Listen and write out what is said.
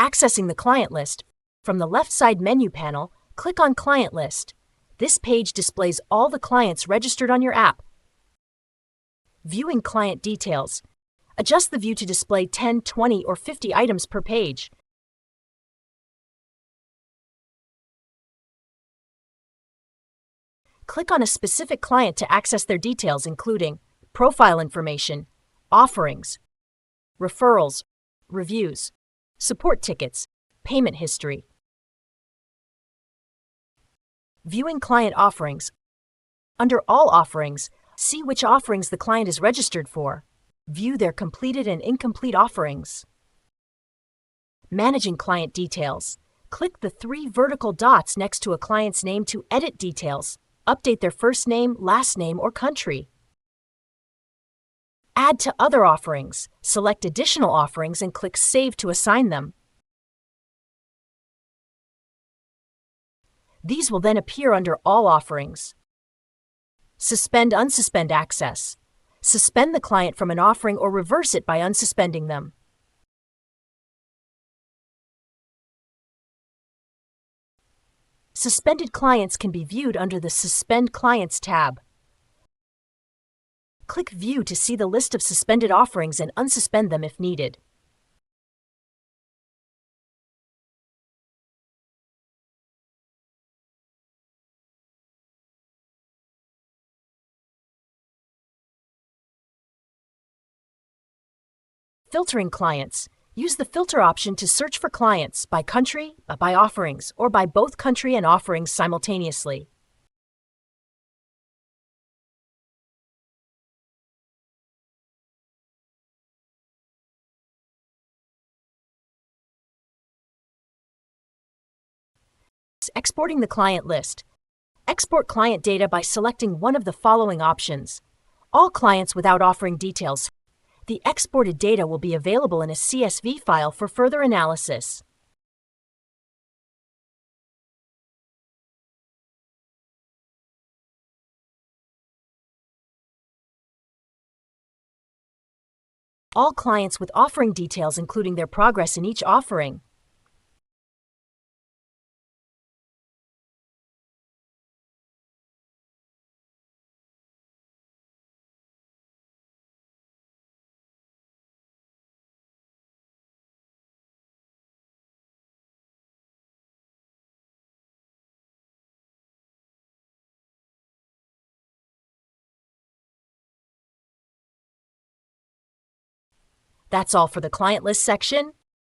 Accessing the client list. From the left side menu panel, click on Client List. This page displays all the clients registered on your app. Viewing client details. Adjust the view to display 10, 20, or 50 items per page. Click on a specific client to access their details, including profile information, offerings, referrals, reviews, support tickets, payment history. Viewing client offerings. Under All Offerings, see which offerings the client is registered for. View their completed and incomplete offerings. Managing client details. Click the 3 vertical dots next to a client's name to edit details. Update their first name, last name, or country. Add to other offerings. Select additional offerings and click Save to assign them. These will then appear under All Offerings. Suspend unsuspend access. Suspend the client from an offering or reverse it by unsuspending them. Suspended clients can be viewed under the Suspend Clients tab. Click View to see the list of suspended offerings and unsuspend them if needed. Filtering clients. Use the filter option to search for clients by country, by offerings, or by both country and offerings simultaneously. Exporting the client list. Export client data by selecting one of the following options. All clients without offering details. The exported data will be available in a CSV file for further analysis. All clients with offering details, including their progress in each offering. That's all for the client list section.